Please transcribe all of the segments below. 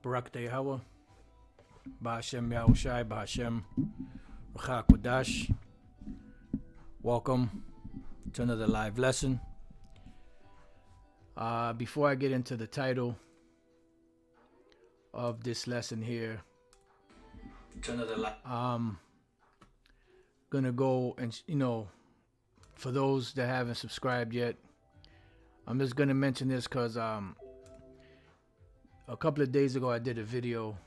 Barak Yahweh, Ba'ashem Yahushai, Ba'ashem Ruach HaKodesh. Welcome to another live lesson. Before I get into the title of this lesson here, gonna go and, for those that haven't subscribed yet, I'm just gonna mention this because a couple of days ago I did a video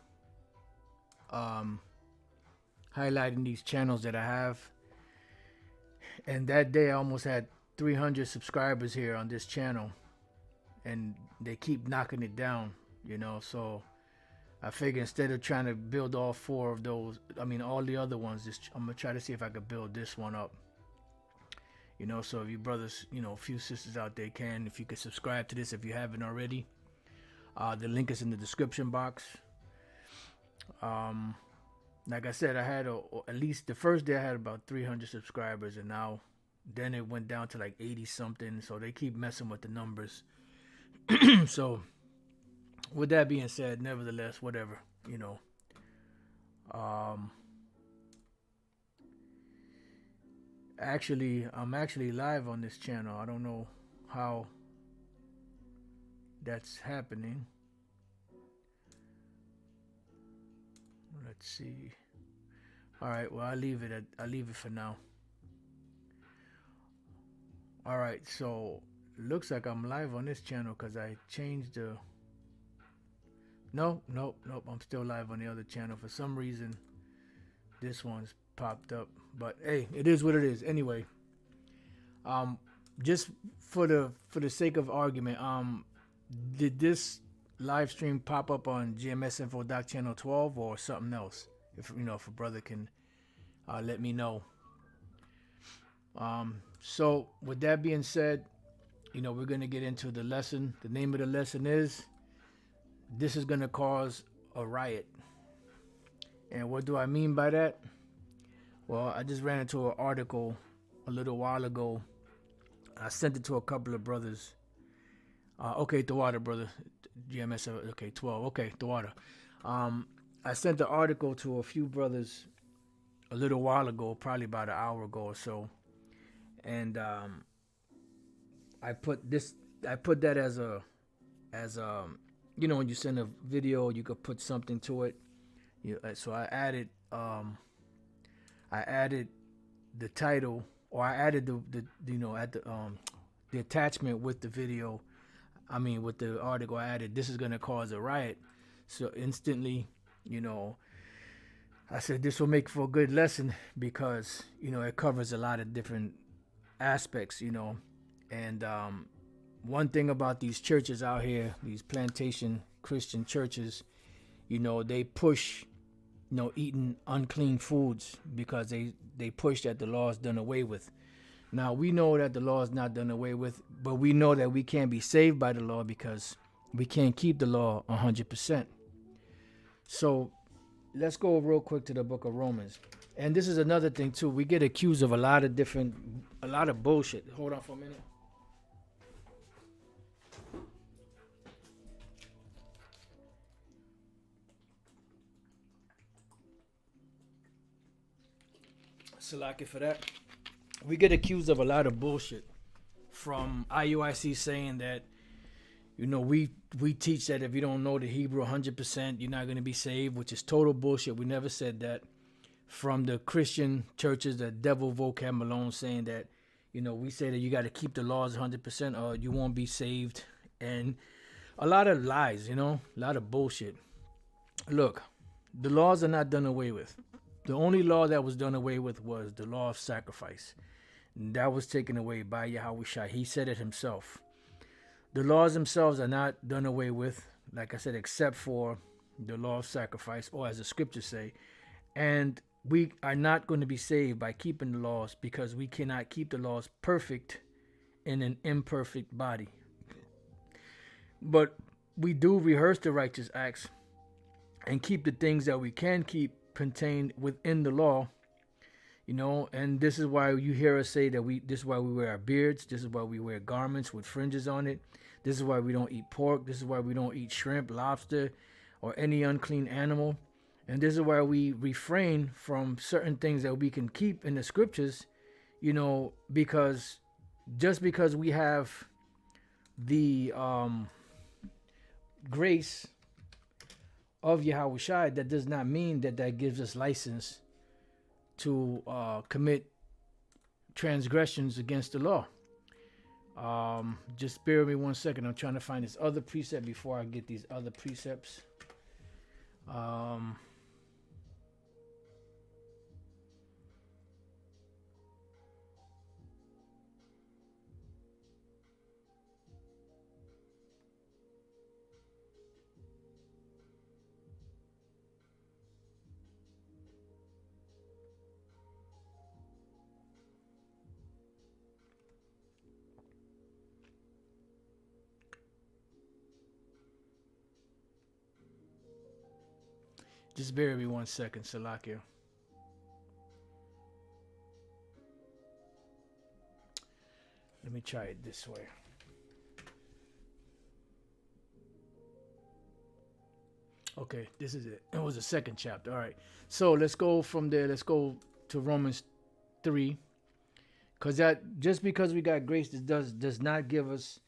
highlighting these channels that I have, and that day I almost had 300 subscribers here on this channel, and they keep knocking it down, so I figure instead of trying to build all four of those, all the other ones, I'm gonna try to see if I could build this one up. So if you brothers, a few sisters out there can, if you could subscribe to this if you haven't already. The link is in the description box. Like I said, I had at least the first day I had about 300 subscribers, and then it went down to like 80 something. So they keep messing with the numbers. So with that being said, nevertheless, whatever, I'm actually live on this channel. I don't know how that's happening. Let's see. All right, well, I'll leave it for now. All right, so looks like I'm live on this channel because I changed the Nope, I'm still live on the other channel. For some reason this one's popped up, but hey, it is what it is. Anyway, just for the sake of argument, did this live stream pop up on GMS Info Doc channel 12 or something else? If if a brother can let me know. So with that being said, we're gonna get into the lesson. The name of the lesson is "This is gonna cause a riot." And what do I mean by that? Well, I just ran into an article a little while ago. I sent it to a couple of brothers. Okay, the water, brother. GMS, okay, 12. Okay, the water. I sent the article to a few brothers a little while ago, probably about an hour ago or so. And I put that as when you send a video, you could put something to it. So I added the title, or I added the attachment with the video. With the article, I added, "This is gonna cause a riot." So instantly, I said this will make for a good lesson because it covers a lot of different aspects, and one thing about these churches out here, these plantation Christian churches, they push eating unclean foods because they push that the law is done away with. Now, we know that the law is not done away with, but we know that we can't be saved by the law because we can't keep the law 100%. So let's go real quick to the book of Romans. And this is another thing too. We get accused of a lot of bullshit. Hold on for a minute. Salaki for that. We get accused of a lot of bullshit from IUIC saying that, we teach that if you don't know the Hebrew 100%, you're not going to be saved, which is total bullshit. We never said that. From the Christian churches, the devil vocab Malone saying that, we say that you got to keep the laws 100% or you won't be saved. And a lot of lies, a lot of bullshit. Look, the laws are not done away with. The only law that was done away with was the law of sacrifice. And that was taken away by Yahushua. He said it himself. The laws themselves are not done away with, like I said, except for the law of sacrifice, or as the scriptures say. And we are not going to be saved by keeping the laws because we cannot keep the laws perfect in an imperfect body. But we do rehearse the righteous acts and keep the things that we can keep contained within the law, and this is why you hear us say that this is why we wear our beards, this is why we wear garments with fringes on it, this is why we don't eat pork, this is why we don't eat shrimp, lobster, or any unclean animal. And this is why we refrain from certain things that we can keep in the scriptures, because just because we have the grace of Yahweh Shai, that does not mean that gives us license to commit transgressions against the law. Just bear with me 1 second. I'm trying to find this other precept before I get these other precepts. Just bear with me 1 second, Salakia. Let me try it this way. Okay, this is it. It was the second chapter. All right. So let's go from there. Let's go to Romans 3. Because that, just because we got grace, does not give us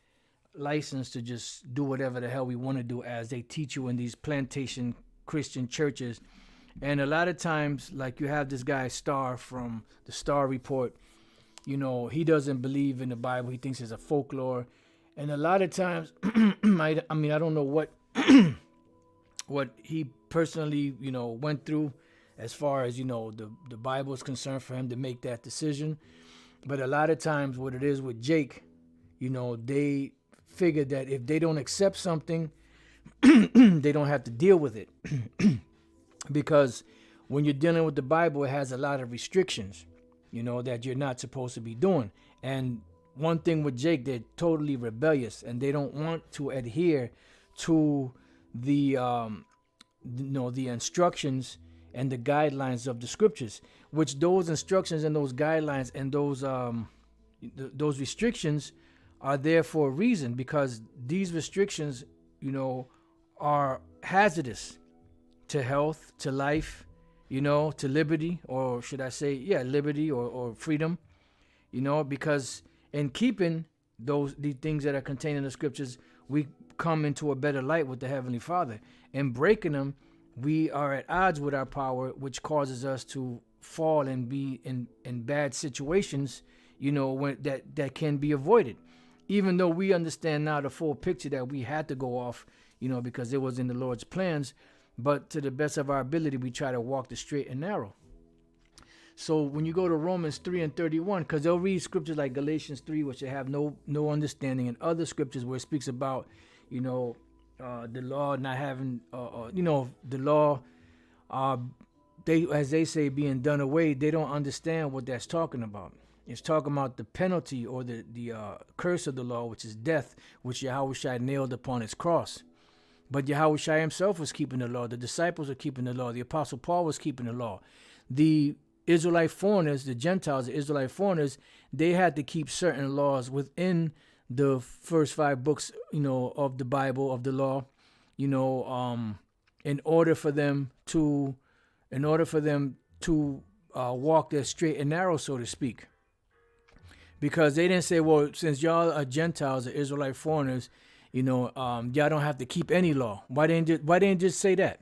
license to just do whatever the hell we want to do, as they teach you in these plantation Christian churches. And a lot of times, like, you have this guy Star from the Star Report, he doesn't believe in the Bible. He thinks it's a folklore. And a lot of times, I don't know what what he personally, went through as far as, the Bible is concerned for him to make that decision. But a lot of times what it is with Jake, they figure that if they don't accept something, they don't have to deal with it. Because when you're dealing with the Bible, it has a lot of restrictions, that you're not supposed to be doing. And one thing with Jake, they're totally rebellious, and they don't want to adhere to the the instructions and the guidelines of the scriptures, which those instructions and those guidelines and those restrictions are there for a reason, because these restrictions, are hazardous to health, to life, to liberty, or should I say, liberty or freedom, because in keeping these things that are contained in the scriptures, we come into a better light with the Heavenly Father. In breaking them, we are at odds with our power, which causes us to fall and be in bad situations, when that can be avoided. Even though we understand now the full picture that we had to go off, because it was in the Lord's plans, but to the best of our ability, we try to walk the straight and narrow. So when you go to Romans 3 and 31, because they'll read scriptures like Galatians 3, which they have no understanding, and other scriptures where it speaks about, the law not having, the law, as they say, being done away. They don't understand what that's talking about. It's talking about the penalty or the curse of the law, which is death, which Yahweh Shai nailed upon his cross. But Yahweh Shai himself was keeping the law. The disciples were keeping the law. The Apostle Paul was keeping the law. The Israelite foreigners, the Gentiles, the Israelite foreigners, they had to keep certain laws within the first 5 books, of the Bible, of the law, in order for them to walk their straight and narrow, so to speak. Because they didn't say, well, since y'all are Gentiles, or Israelite foreigners, y'all don't have to keep any law. Why didn't just say that?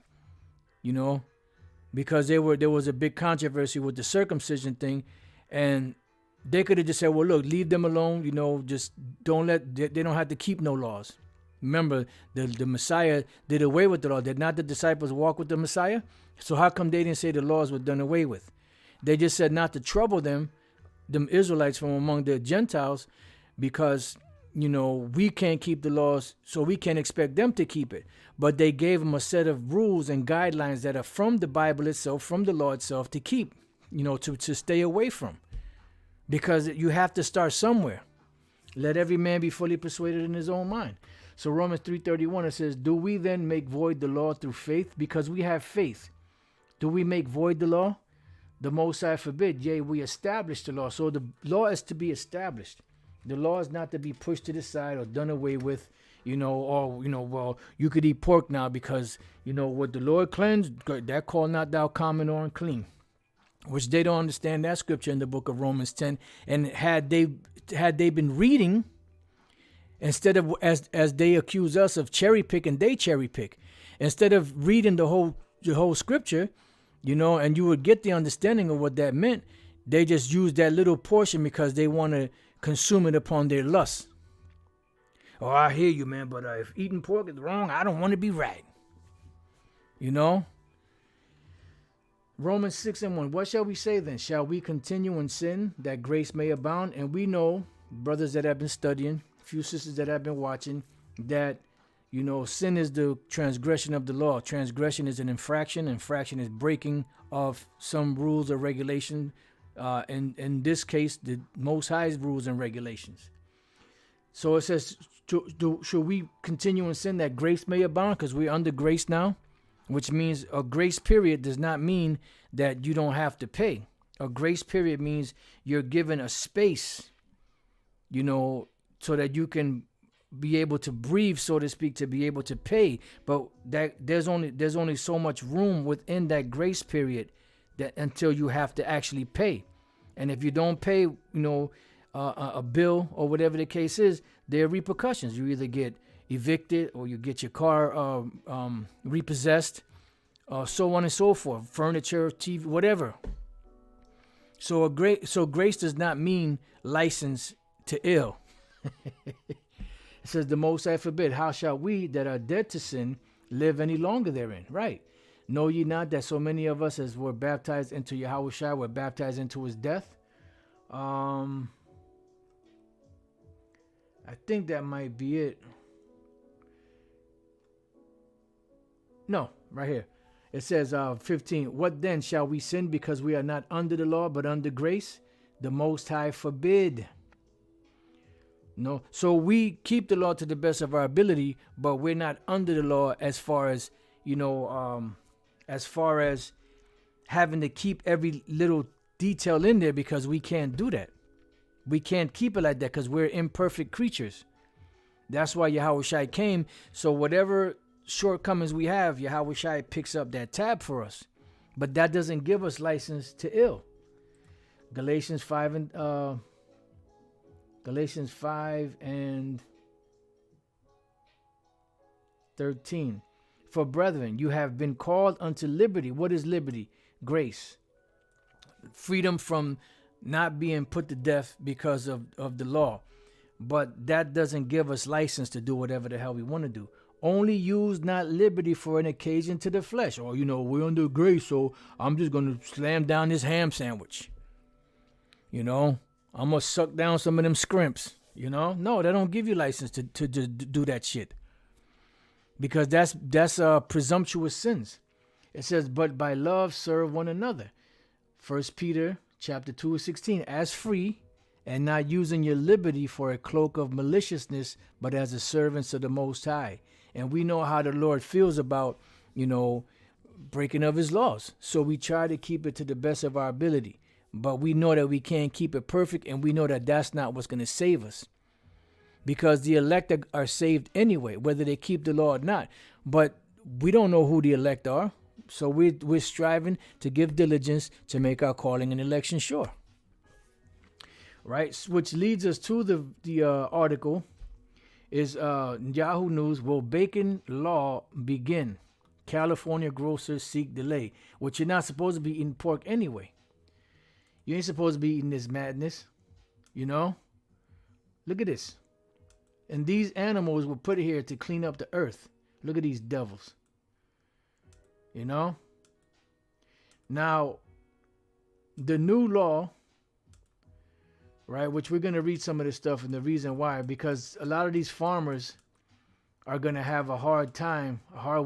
Because there was a big controversy with the circumcision thing, and they could have just said, well, look, leave them alone. Just they don't have to keep no laws. Remember, the Messiah did away with the law. Did not the disciples walk with the Messiah? So how come they didn't say the laws were done away with? They just said not to trouble them Israelites from among the Gentiles, because, we can't keep the laws, so we can't expect them to keep it. But they gave them a set of rules and guidelines that are from the Bible itself, from the law itself, to keep, to stay away from. Because you have to start somewhere. Let every man be fully persuaded in his own mind. So Romans 3:31, it says, do we then make void the law through faith? Because we have faith. Do we make void the law? The Most High forbid. Yea, we establish the law. So the law is to be established. The law is not to be pushed to the side or done away with, well, you could eat pork now because, what the Lord cleansed, that call not thou common or unclean, which they don't understand that scripture in the book of Romans 10. And had they been reading, instead of, as they accuse us of cherry picking, they cherry pick. Instead of reading the whole scripture, and you would get the understanding of what that meant, they just use that little portion because they want to consume it upon their lust. Oh, I hear you, man, but if eating pork is wrong, I don't want to be right. Romans 6:1. What shall we say then? Shall we continue in sin that grace may abound? And we know, brothers that have been studying, a few sisters that have been watching, that, sin is the transgression of the law. Transgression is an infraction. Infraction is breaking of some rules or regulation. In this case, the Most High's rules and regulations. So it says, should we continue in sin that grace may abound? Because we're under grace now, which means a grace period does not mean that you don't have to pay. A grace period means you're given a space, so that you can be able to breathe, so to speak, to be able to pay. But that there's only so much room within that grace period that until you have to actually pay. And if you don't pay, a bill or whatever the case is, there are repercussions. You either get evicted or you get your car repossessed, so on and so forth, furniture, TV, whatever. So grace does not mean license to ill. It says, the Most High forbid, how shall we that are dead to sin live any longer therein? Right. Know ye not that so many of us as were baptized into Yahushua were baptized into his death? I think that might be it. No, right here. It says 15. What then, shall we sin because we are not under the law but under grace? The Most High forbid. No. So we keep the law to the best of our ability, but we're not under the law as far as, as far as having to keep every little detail in there, because we can't do that. We can't keep it like that because we're imperfect creatures. That's why Yahushua came. So whatever shortcomings we have, Yahushua picks up that tab for us. But that doesn't give us license to ill. Galatians 5 and 13. For brethren, you have been called unto liberty. What is liberty? Grace. Freedom from not being put to death because of the law. But that doesn't give us license to do whatever the hell we want to do. Only use not liberty for an occasion to the flesh. Or, we're under grace, so I'm just going to slam down this ham sandwich. I'm going to suck down some of them scrimps. No, they don't give you license to do that shit. Because that's presumptuous sins. It says, but by love serve one another. 1 Peter chapter 2:16, as free, and not using your liberty for a cloak of maliciousness, but as a servants of the Most High. And we know how the Lord feels about, breaking of his laws. So we try to keep it to the best of our ability. But we know that we can't keep it perfect, and we know that that's not what's going to save us. Because the elect are saved anyway, whether they keep the law or not. But we don't know who the elect are. So we're striving to give diligence to make our calling and election sure. Right? Which leads us to the article is Yahoo News. Will bacon law begin? California grocers seek delay. Which you're not supposed to be eating pork anyway. You ain't supposed to be eating this madness. Look at this. And these animals were put here to clean up the earth. Look at these devils. Now, the new law, right, which we're going to read some of this stuff, and the reason why, because a lot of these farmers are going to have a hard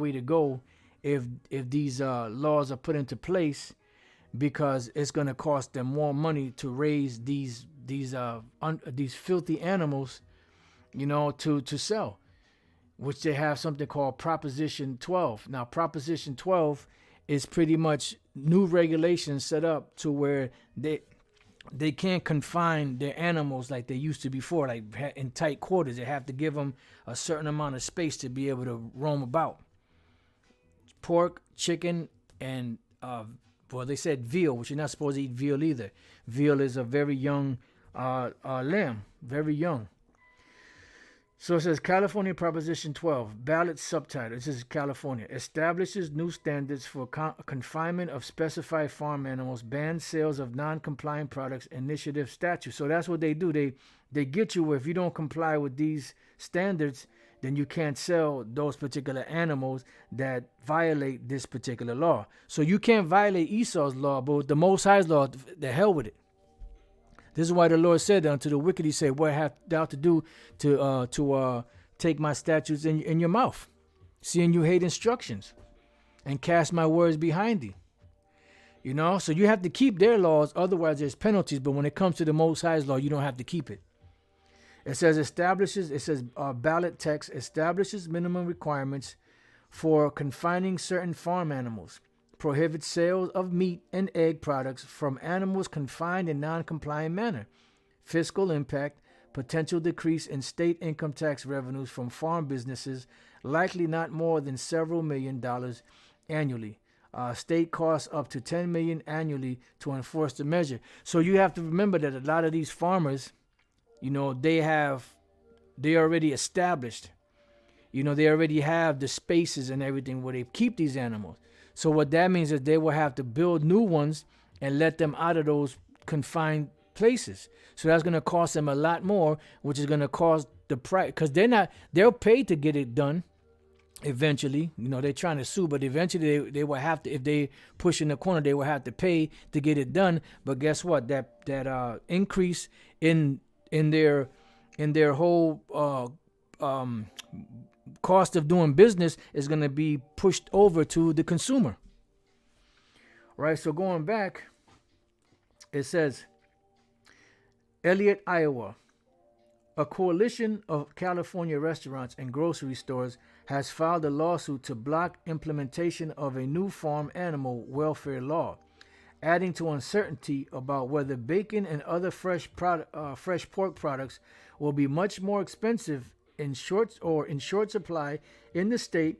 way to go if these laws are put into place, because it's going to cost them more money to raise these filthy animals, to sell, which they have something called Proposition 12. Now, Proposition 12 is pretty much new regulations set up to where they can't confine their animals like they used to before, like in tight quarters. They have to give them a certain amount of space to be able to roam about. Pork, chicken, and well, they said veal, which you're not supposed to eat veal either. Veal is a very young lamb, very young. So it says California Proposition 12, ballot subtitle. This is California. Establishes new standards for confinement of specified farm animals, bans sales of non-compliant products, initiative statute. So that's what they do. They get you where if you don't comply with these standards, then you can't sell those particular animals that violate this particular law. So you can't violate Esau's law, but with the Most High's law, the hell with it. This is why the Lord said unto the wicked, he said, what have thou to do to take my statutes in your mouth, seeing you hate instructions and cast my words behind thee? You know, so you have to keep their laws, otherwise there's penalties. But when it comes to the Most High's law, you don't have to keep it. It says ballot text establishes minimum requirements for confining certain farm animals, prohibits sales of meat and egg products from animals confined in non-compliant manner. Fiscal impact, potential decrease in state income tax revenues from farm businesses, likely not more than several $1 million annually. State costs up to $10 million annually to enforce the measure. So you have to remember that a lot of these farmers, you know, they already established, you know, they already have the spaces and everything where they keep these animals. So what that means is they will have to build new ones and let them out of those confined places. So that's going to cost them a lot more, which is going to cost the price, because they'll pay to get it done eventually. You know, they're trying to sue, but eventually they will have to, if they push in the corner, they will have to pay to get it done. But guess what? That increase in their whole cost of doing business is going to be pushed over to the consumer. Right? So going back, it says, Elliott, Iowa. A coalition of California restaurants and grocery stores has filed a lawsuit to block implementation of a new farm animal welfare law, adding to uncertainty about whether bacon and other fresh pork products will be much more expensive in short supply in the state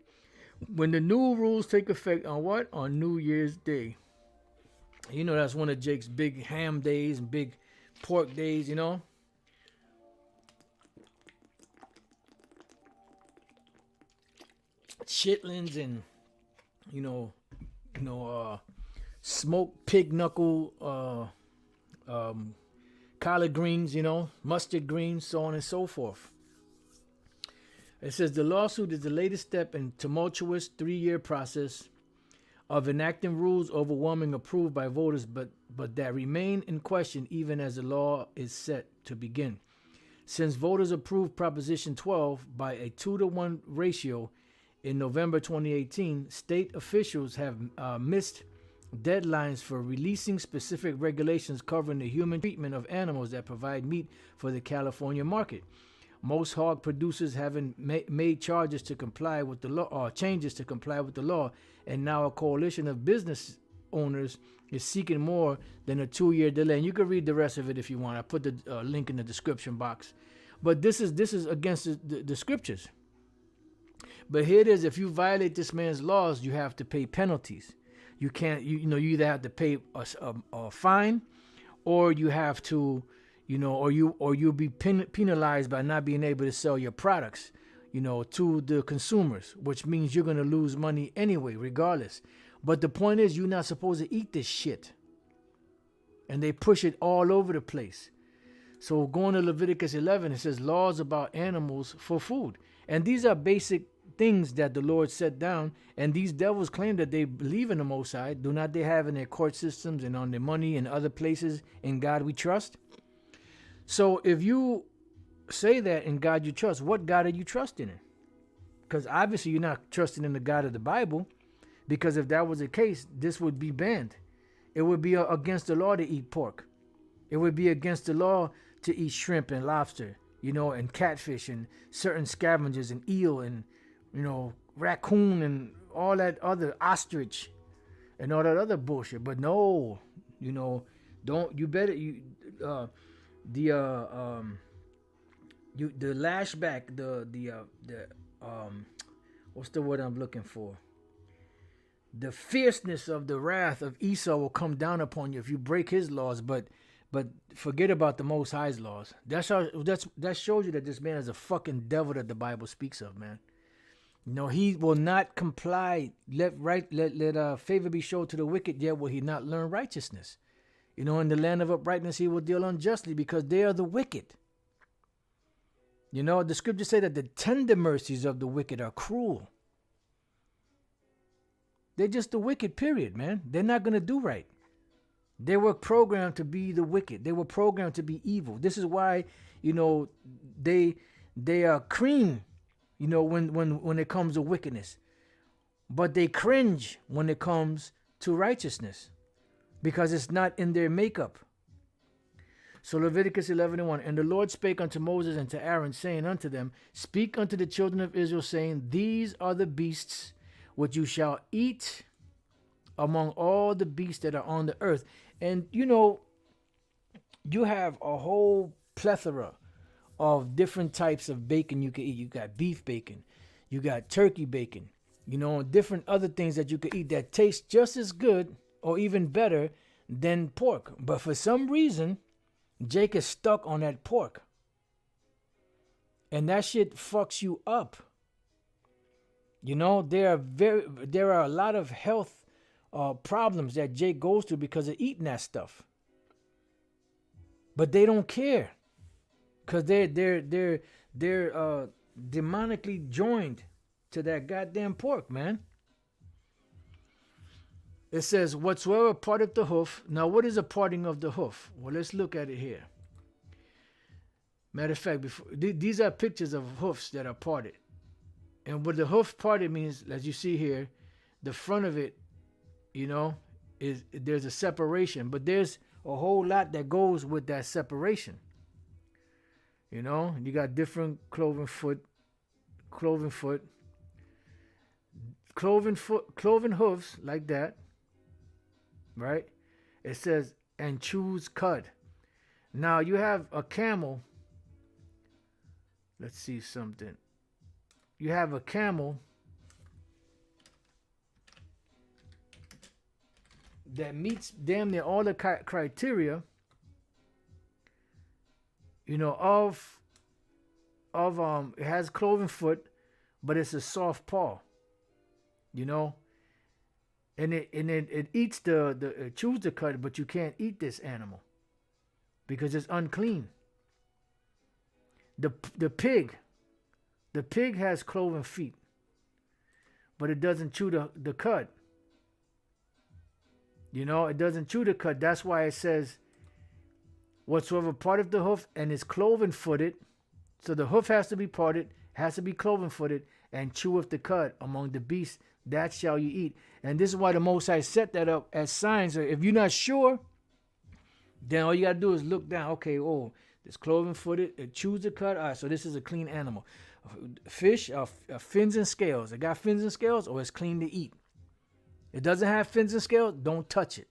when the new rules take effect on New Year's Day. You know, that's one of Jake's big ham days and big pork days, you know. Chitlins and smoked pig knuckle, collard greens, you know, mustard greens, so on and so forth. It says the lawsuit is the latest step in tumultuous 3-year process of enacting rules overwhelmingly approved by voters, but that remain in question even as the law is set to begin. Since voters approved Proposition 12 by a 2-to-1 ratio in November 2018, state officials have missed deadlines for releasing specific regulations covering the human treatment of animals that provide meat for the California market. Most hog producers haven't made changes to comply with the law, and now a coalition of business owners is seeking more than a 2-year delay. And you can read the rest of it if you want. I put the link in the description box. But this is against the scriptures. But here it is: if you violate this man's laws, you have to pay penalties. You can't. You either have to pay a fine, or you have to. Or you'll be penalized by not being able to sell your products, to the consumers, which means you're going to lose money anyway, regardless. But the point is, you're not supposed to eat this shit. And they push it all over the place. So going to Leviticus 11, it says laws about animals for food. And these are basic things that the Lord set down. And these devils claim that they believe in the Most High. Do not they have in their court systems and on their money and other places, in God we trust? So if you say that in God you trust, what God are you trusting in? Because obviously you're not trusting in the God of the Bible, because if that was the case, this would be banned. It would be against the law to eat pork. It would be against the law to eat shrimp and lobster, and catfish and certain scavengers and eel and, raccoon and all that other ostrich and all that other bullshit. But no, the the lashback, the what's the word I'm looking for? The fierceness of the wrath of Esau will come down upon you if you break his laws, but forget about the Most High's laws. That shows you that this man is a fucking devil that the Bible speaks of, man. No, he will not comply. Let favor be shown to the wicked, yet will he not learn righteousness. In the land of uprightness he will deal unjustly, because they are the wicked. The scriptures say that the tender mercies of the wicked are cruel. They're just the wicked, period, man. They're not going to do right. They were programmed to be the wicked. They were programmed to be evil. This is why, they are cream, when it comes to wickedness. But they cringe when it comes to righteousness, because it's not in their makeup. So Leviticus 11:1, and the Lord spake unto Moses and to Aaron, saying unto them, speak unto the children of Israel, saying, these are the beasts which you shall eat among all the beasts that are on the earth. And you have a whole plethora of different types of bacon you can eat. You got beef bacon, you got turkey bacon, different other things that you could eat that taste just as good or even better than pork. But for some reason, Jake is stuck on that pork, and that shit fucks you up. There are a lot of health problems that Jake goes through because of eating that stuff. But they don't care, because they're demonically joined to that goddamn pork, man. It says, whatsoever parteth the hoof. Now, what is a parting of the hoof? Well, let's look at it here. Matter of fact, these are pictures of hoofs that are parted. And what the hoof parted means, as you see here, the front of it, is there's a separation. But there's a whole lot that goes with that separation. You got different cloven hoofs like that. Right? It says, and choose cud. Now you have a camel. Let's see something. You have a camel that meets damn near all the criteria, of it has cloven foot, but it's a soft paw, and it eats it chews the cud, but you can't eat this animal because it's unclean. The pig has cloven feet, but it doesn't chew the cud. It doesn't chew the cud. That's why it says, whatsoever parteth the hoof and is cloven footed. So the hoof has to be parted, has to be cloven footed, and cheweth the cud among the beasts, that shall you eat. And this is why the Most High set that up as signs. If you're not sure, then all you got to do is look down. Okay, this cloven footed, it chews the cud. All right, so this is a clean animal. Fish are fins and scales. It got fins and scales, or it's clean to eat. It doesn't have fins and scales, don't touch it.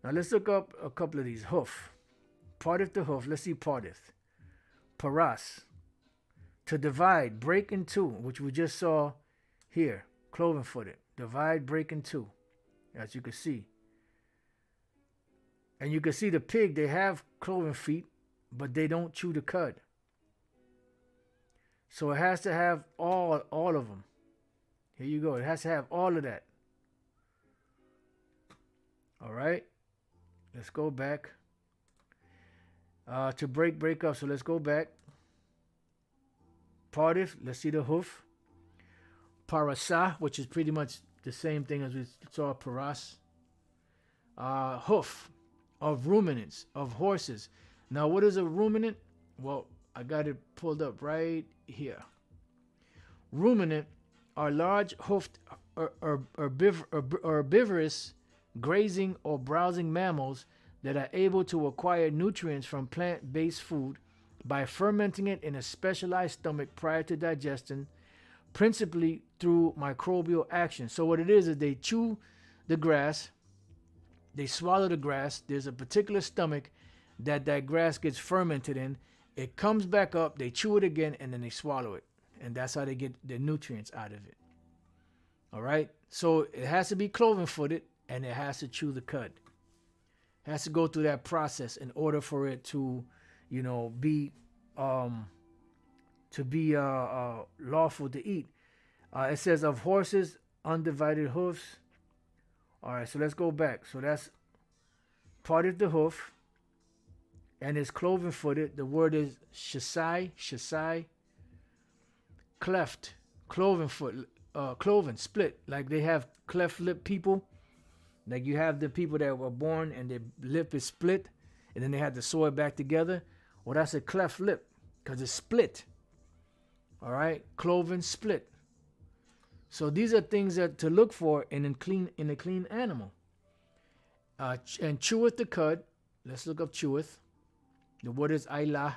Now let's look up a couple of these. Hoof. Parteth the hoof. Let's see parteth. Paras. To divide, break in two, which we just saw here. Cloven footed. Divide, break in two. As you can see. And you can see the pig, they have cloven feet, but they don't chew the cud. So it has to have all of them. Here you go. It has to have all of that. All right. Let's go back. To break up. So let's go back. Parteth. Let's see the hoof. Parasa, which is pretty much the same thing as we saw paras. Hoof of ruminants, of horses. Now, what is a ruminant? Well, I got it pulled up right here. Ruminant are large hoofed herbivorous, grazing or browsing mammals that are able to acquire nutrients from plant-based food by fermenting it in a specialized stomach prior to digestion, principally through microbial action. So what it is they chew the grass, they swallow the grass. There's a particular stomach that that grass gets fermented in. It comes back up, they chew it again, and then they swallow it. And that's how they get the nutrients out of it. All right? So it has to be cloven-footed, and it has to chew the cud. It has to go through that process in order for it to, be lawful to eat. It says of horses, undivided hoofs. All right, so let's go back. So that's part of the hoof, and it's cloven-footed. The word is shasai, cleft, cloven foot, cloven, split. Like they have cleft lip people. Like you have the people that were born and their lip is split, and then they had to sew it back together. Well, that's a cleft lip because it's split. All right, cloven, split. So these are things that to look for in a clean animal. And cheweth the cud. Let's look up cheweth. The word is ailah.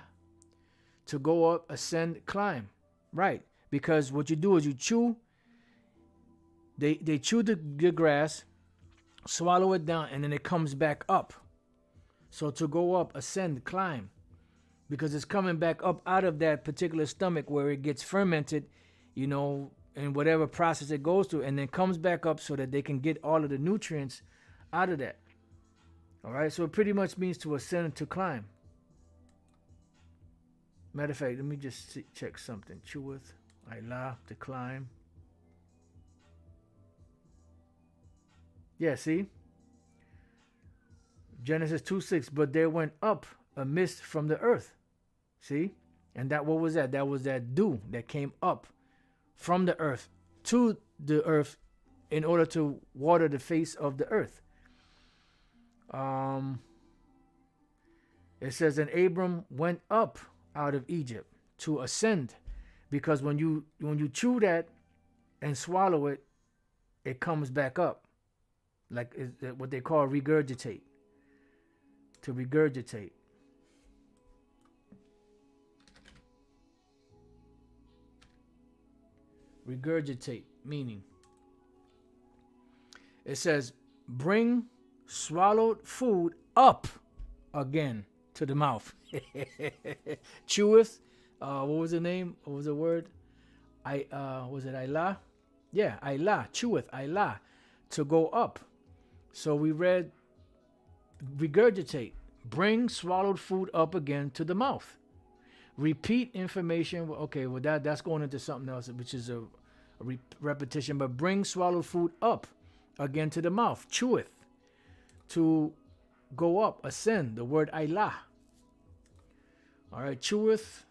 To go up, ascend, climb. Right. Because what you do is you chew. They chew the grass, swallow it down, and then it comes back up. So to go up, ascend, climb. Because it's coming back up out of that particular stomach where it gets fermented, in whatever process it goes through, and then comes back up so that they can get all of the nutrients out of that. All right, so it pretty much means to ascend, to climb. Matter of fact, let me just check something. Cheweth, ailah, to climb. Yeah, see? Genesis 2:6, but there went up a mist from the earth. See? And what was that? That was that dew that came up from the earth to the earth in order to water the face of the earth. It says, and Abram went up out of Egypt to ascend, because when you chew that and swallow it, it comes back up, like what they call regurgitate. To regurgitate. Regurgitate, meaning it says bring swallowed food up again to the mouth. Cheweth, what was the name? What was the word? Was it ailah? Yeah, ailah, cheweth, ailah, to go up. So we read regurgitate, bring swallowed food up again to the mouth. Repeat information. Okay, well that's going into something else, which is a repetition. But bring swallowed food up again to the mouth. Cheweth, to go up, ascend. The word ailah. All right, cheweth.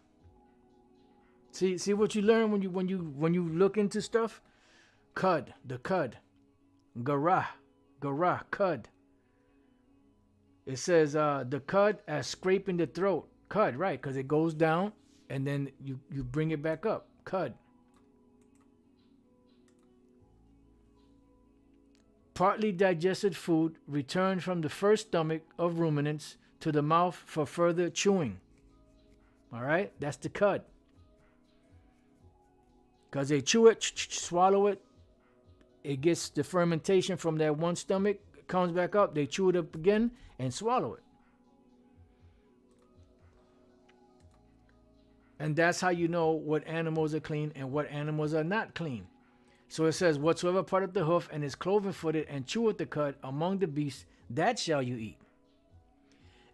See what you learn when you look into stuff. Cud, the cud. Garah, cud. It says the cud as scraping the throat. Cud, right, because it goes down and then you bring it back up. Cud. Partly digested food returned from the first stomach of ruminants to the mouth for further chewing. All right, that's the cud. Because they chew it, swallow it, it gets the fermentation from that one stomach, comes back up, they chew it up again and swallow it. And that's how you know what animals are clean and what animals are not clean. So it says, whatsoever part of the hoof and is cloven-footed and cheweth the cud among the beasts, that shall you eat.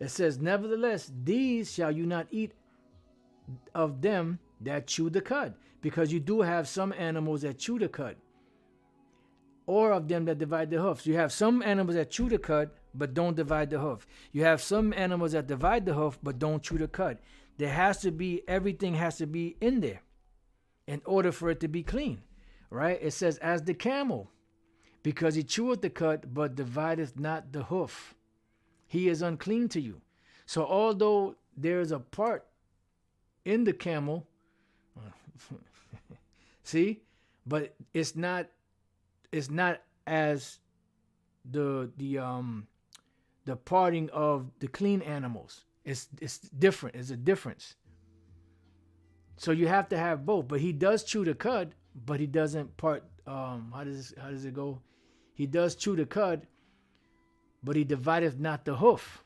It says, nevertheless, these shall you not eat of them that chew the cud, because you do have some animals that chew the cud, or of them that divide the hoofs. You have some animals that chew the cud, but don't divide the hoof. You have some animals that divide the hoof, but don't chew the cud. Everything has to be in there in order for it to be clean, right? It says, as the camel, because he cheweth the cud, but divideth not the hoof. He is unclean to you. So although there is a part in the camel, see, but it's not as the parting of the clean animals. It's different. It's a difference. So you have to have both. But he does chew the cud, but he doesn't part. How does it go? He does chew the cud, but he divideth not the hoof.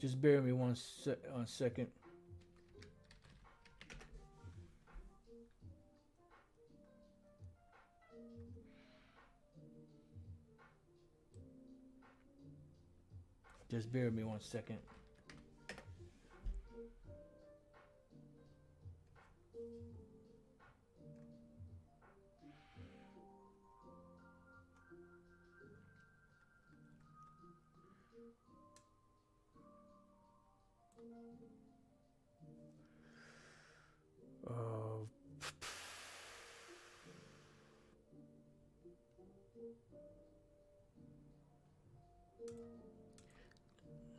Just bear with me one second. Just bear with me one second.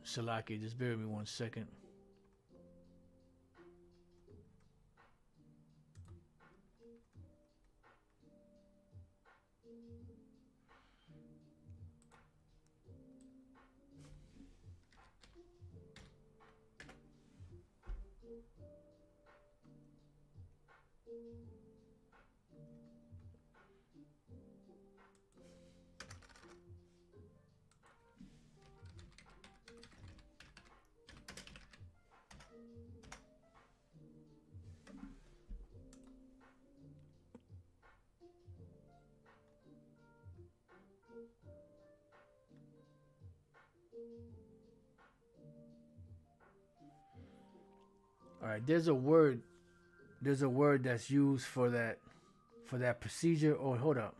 Salaki, just bear with me one second. All right, there's a word that's used for that procedure. Oh, hold up.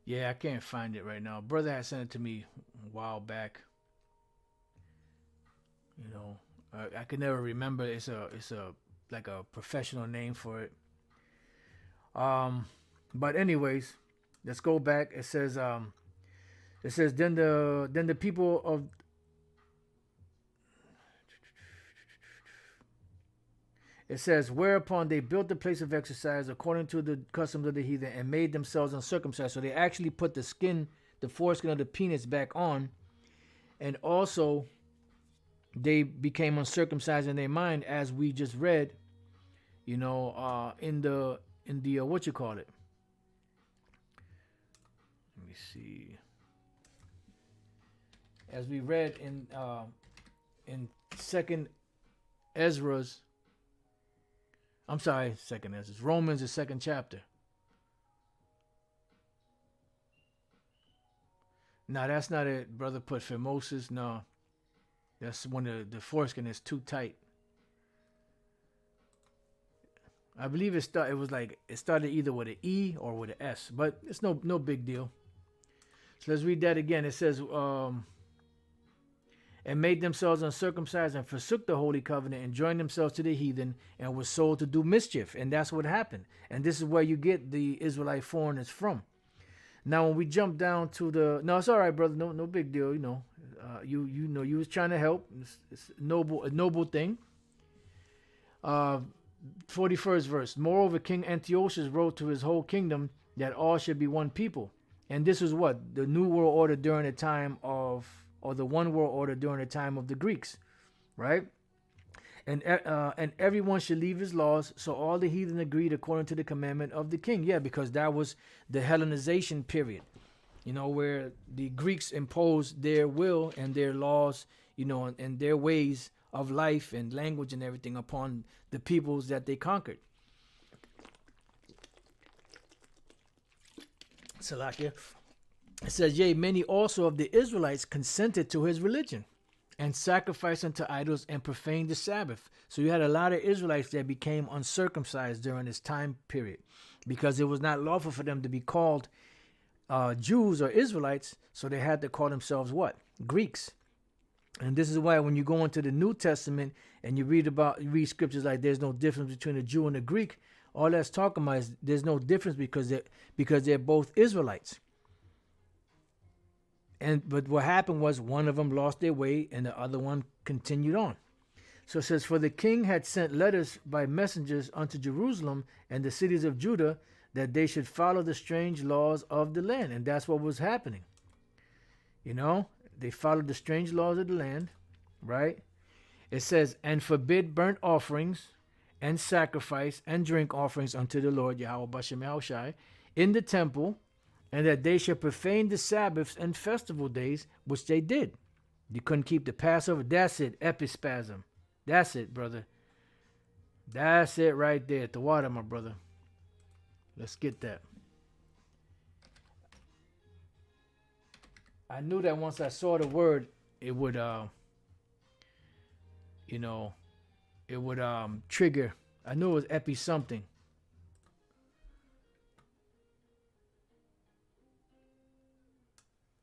Yeah, I can't find it right now. Brother had sent it to me a while back. You know, I could never remember. It's a like a professional name for it. But anyways, let's go back. It says then the people of it says, whereupon they built the place of exercise according to the customs of the heathen and made themselves uncircumcised. So they actually put the foreskin of the penis back on, and also they became uncircumcised in their mind, as we just read, in the what you call it. Let me see. As we read in Second Ezra's. I'm sorry, Second Ezra's. Romans, the second chapter. No, that's not it. Brother put phimosis. No, that's when the foreskin is too tight. I believe it started either with an E or with an S, but it's no big deal. So let's read that again. It says, and made themselves uncircumcised and forsook the holy covenant and joined themselves to the heathen and were sold to do mischief. And that's what happened. And this is where you get the Israelite foreigners from. Now, when we jump down to no, it's all right, brother. No big deal. You was trying to help. It's a noble thing. 41st verse. Moreover, King Antiochus wrote to his whole kingdom that all should be one people. And this is what? The New World Order during the time of, or the One World Order during the time of the Greeks, right? And everyone should leave his laws. So all the heathen agreed according to the commandment of the king. Yeah, because that was the Hellenization period, where the Greeks imposed their will and their laws, and their ways of life and language and everything upon the peoples that they conquered. Salakia. It says, yea, many also of the Israelites consented to his religion and sacrificed unto idols and profaned the Sabbath. So you had a lot of Israelites that became uncircumcised during this time period because it was not lawful for them to be called Jews or Israelites. So they had to call themselves what? Greeks. And this is why when you go into the New Testament and you read scriptures like there's no difference between a Jew and a Greek, All that's talking about is there's no difference because they're both Israelites. But what happened was one of them lost their way and the other one continued on. So it says, for the king had sent letters by messengers unto Jerusalem and the cities of Judah that they should follow the strange laws of the land. And that's what was happening. You know, they followed the strange laws of the land, right? It says, and forbid burnt offerings and sacrifice and drink offerings unto the Lord Yahweh Bashem Yahushai in the temple, and that they should profane the Sabbaths and festival days, which they did. You couldn't keep the Passover. That's it, epispasm. That's it, brother. That's it right there at the water, my brother. Let's get that. I knew that once I saw the word, it would, it would trigger. I knew it was epi something.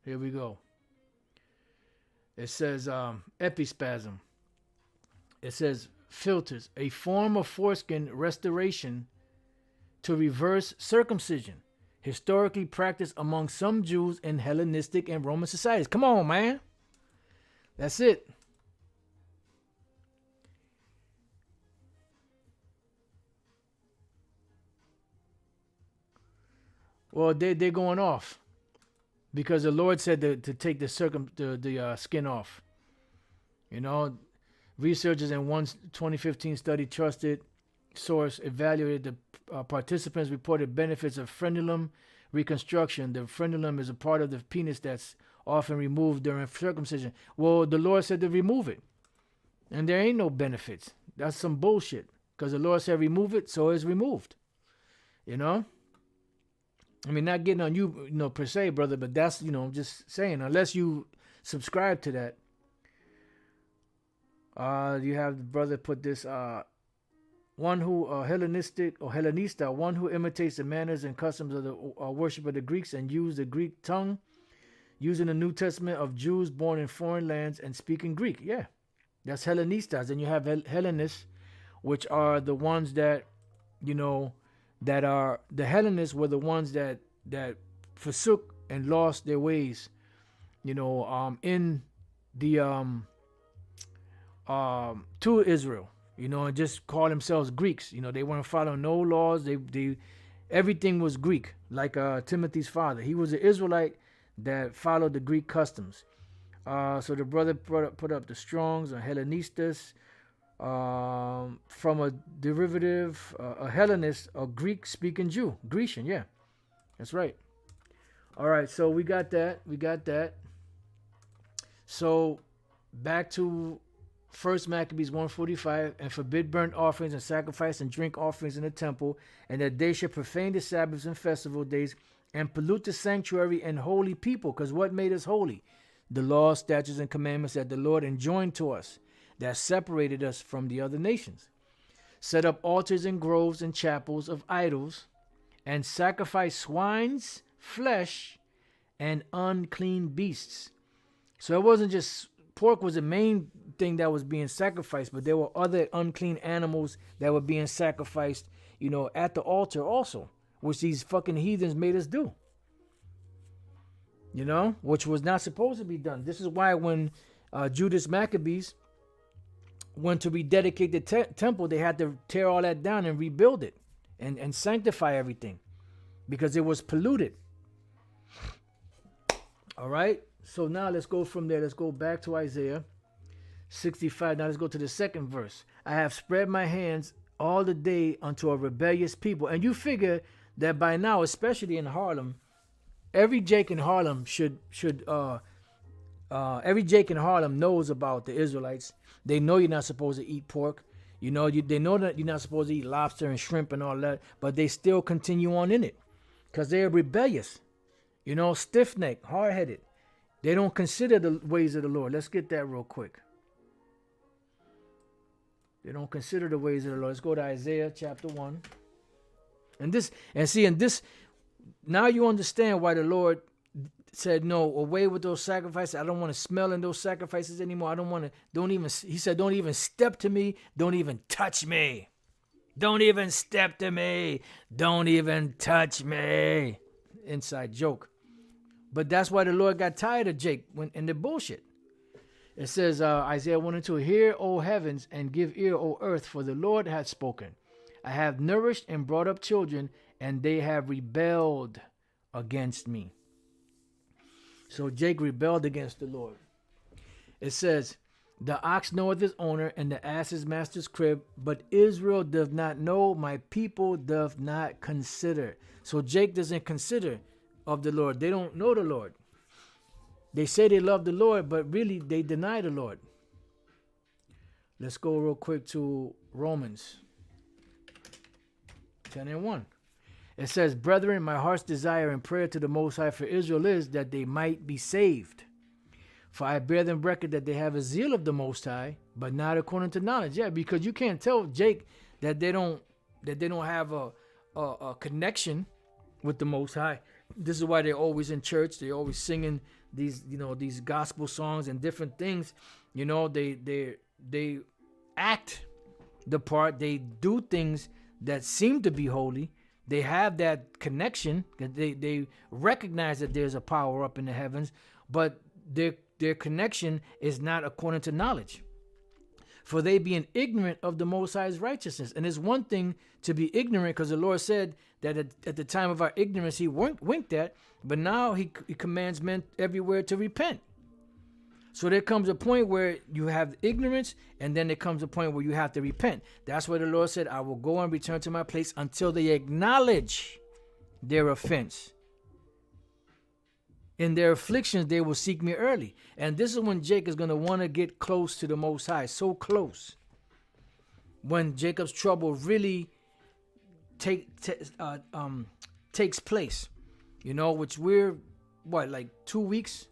Here we go. It says epispasm. It says filters, a form of foreskin restoration to reverse circumcision, historically practiced among some Jews in Hellenistic and Roman societies. Come on, man. That's it. Well, they're going off because the Lord said to take the skin off. You know, researchers in one 2015 study trusted source evaluated the participants reported benefits of frenulum reconstruction. The frenulum is a part of the penis that's often removed during circumcision. Well, the Lord said to remove it, and there ain't no benefits. That's some bullshit because the Lord said remove it, so it's removed. You know. I mean, not getting on you, per se, brother, but that's, just saying, unless you subscribe to that. You have the brother put this, one who Hellenistic or Hellenista, one who imitates the manners and customs of the worship of the Greeks and use the Greek tongue, using the New Testament of Jews born in foreign lands and speaking Greek. Yeah, that's Hellenistas. And you have Hellenists, which are the ones that, that are the Hellenists were the ones that forsook and lost their ways, in the to Israel, and just call themselves Greeks. They weren't following no laws. They everything was Greek, like Timothy's father. He was an Israelite that followed the Greek customs. So the brother put up the Strongs, or Hellenistas, from a derivative, a Hellenist, a Greek-speaking Jew, Grecian. Yeah, that's right. All right, so we got that. So back to First Maccabees 145, and forbid burnt offerings and sacrifice and drink offerings in the temple, and that they should profane the Sabbaths and festival days and pollute the sanctuary and holy people. Because what made us holy? The laws, statutes, and commandments that the Lord enjoined to us, that separated us from the other nations. Set up altars and groves and chapels of idols, and sacrifice swine's flesh and unclean beasts. So it wasn't just pork was the main thing that was being sacrificed, but there were other unclean animals that were being sacrificed, at the altar also, which these fucking heathens made us do. Which was not supposed to be done. This is why when Judas Maccabees went to rededicate the temple, they had to tear all that down and rebuild it and sanctify everything because it was polluted. All right. So now let's go from there. Let's go back to Isaiah 65. Now let's go to the second verse. I have spread my hands all the day unto a rebellious people. And you figure that by now, especially in Harlem, every Jake in Harlem every Jake in Harlem knows about the Israelites. They know you're not supposed to eat pork. They know that you're not supposed to eat lobster and shrimp and all that, but they still continue on in it because they're rebellious, stiff-necked, hard-headed. They don't consider the ways of the Lord. Let's get that real quick. They don't consider the ways of the Lord. Let's go to Isaiah chapter 1. Now you understand why the Lord said, no, away with those sacrifices. I don't want to smell in those sacrifices anymore. He said, don't even step to me. Don't even touch me. Don't even step to me. Don't even touch me. Inside joke. But that's why the Lord got tired of Jake in the bullshit. It says, Isaiah 1 and 2, hear, O heavens, and give ear, O earth, for the Lord hath spoken. I have nourished and brought up children, and they have rebelled against me. So Jake rebelled against the Lord. It says, the ox knoweth his owner, and the ass his master's crib, but Israel doth not know, my people doth not consider. So Jake doesn't consider of the Lord. They don't know the Lord. They say they love the Lord, but really they deny the Lord. Let's go real quick to Romans 10 and 1. It says, brethren, my heart's desire and prayer to the Most High for Israel is that they might be saved. For I bear them record that they have a zeal of the Most High, but not according to knowledge. Yeah, because you can't tell Jake that they don't have a connection with the Most High. This is why they're always in church. They're always singing these gospel songs and different things. They act the part. They do things that seem to be holy. They have that connection. They recognize that there's a power up in the heavens, but their connection is not according to knowledge. For they being ignorant of the Most High's righteousness. And it's one thing to be ignorant, because the Lord said that at the time of our ignorance, he winked at, but now he commands men everywhere to repent. So there comes a point where you have ignorance, and then there comes a point where you have to repent. That's why the Lord said, I will go and return to my place until they acknowledge their offense. In their afflictions, they will seek me early. And this is when Jacob is going to want to get close to the Most High, so close. When Jacob's trouble really takes place, which we're, like 2 weeks?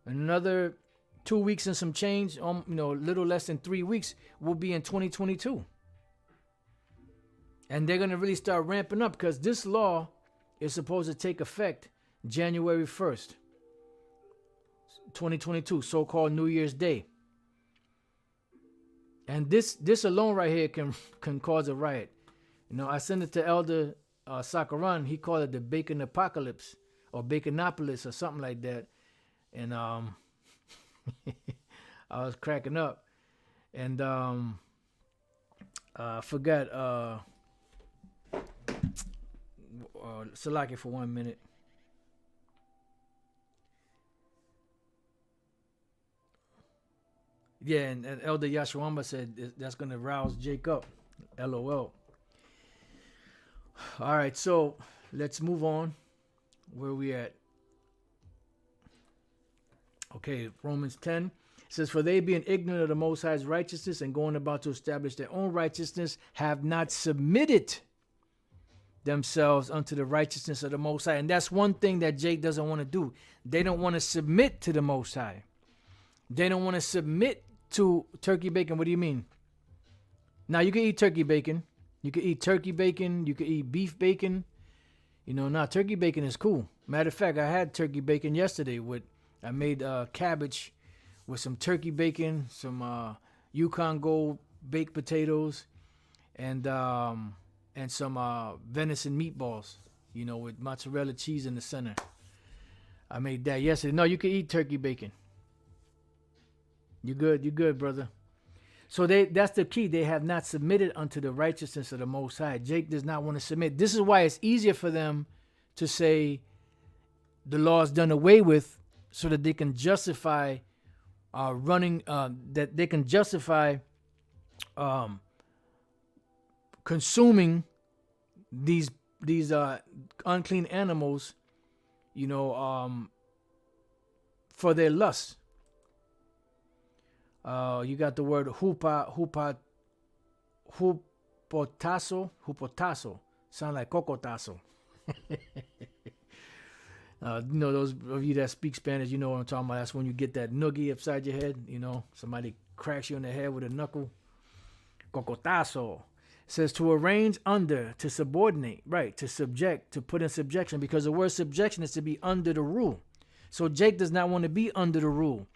Another 2 weeks and some change, a little less than 3 weeks, will be in 2022. And they're going to really start ramping up, because this law is supposed to take effect January 1st, 2022, so-called New Year's Day. And this alone right here can cause a riot. I sent it to Elder Sakaran. He called it the Bacon Apocalypse or Baconopolis or something like that. And I was cracking up. And I forgot Salaki for 1 minute. Yeah, and Elder Yashwamba said that's going to rouse Jake up. LOL. All right, so let's move on. Where we at? Okay, Romans 10 says, for they being ignorant of the Most High's righteousness and going about to establish their own righteousness, have not submitted themselves unto the righteousness of the Most High. And that's one thing that Jake doesn't want to do. They don't want to submit to the Most High. They don't want to submit to turkey bacon. What do you mean? Now, you can eat turkey bacon. You can eat turkey bacon. You can eat beef bacon. Turkey bacon is cool. Matter of fact, I had turkey bacon yesterday. I made cabbage with some turkey bacon, some Yukon Gold baked potatoes, and some venison meatballs, with mozzarella cheese in the center. I made that yesterday. No, you can eat turkey bacon. You good, brother. So that's the key. They have not submitted unto the righteousness of the Most High. Jake does not want to submit. This is why it's easier for them to say the law is done away with, so that they can justify consuming these unclean animals, for their lust. You got the word hupotasso. Sound like cocotazo. Those of you that speak Spanish, you know what I'm talking about. That's when you get that noogie upside your head. Somebody cracks you in the head with a knuckle. Cocotazo. It says to arrange under, to subordinate, right, to subject, to put in subjection, because the word subjection is to be under the rule. So Jake does not want to be under the rule.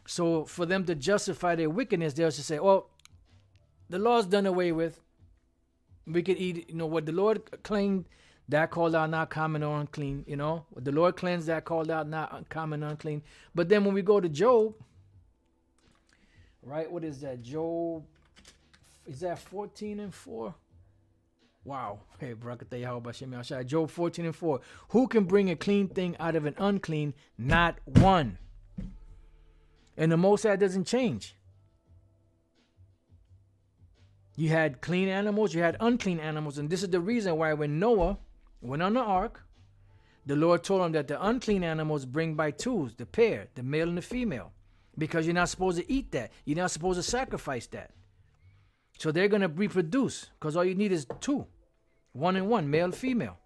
So for them to justify their wickedness, they'll just say, well, the law's done away with. We could eat, what the Lord claimed, that called out not common or unclean. What the Lord cleansed, that called out not uncommon, unclean. But then when we go to Job, right? What is that? Job, is that 14:4? Wow. Hey, Barakatah Yahweh Bashem Yahshai. Job 14:4. Who can bring a clean thing out of an unclean? Not one. And the Most High doesn't change. You had clean animals, you had unclean animals. And this is the reason why when Noah went on the ark, the Lord told him that the unclean animals bring by twos, the pair, the male and the female. Because you're not supposed to eat that. You're not supposed to sacrifice that. So they're going to reproduce, because all you need is two. 1 and 1, male, female.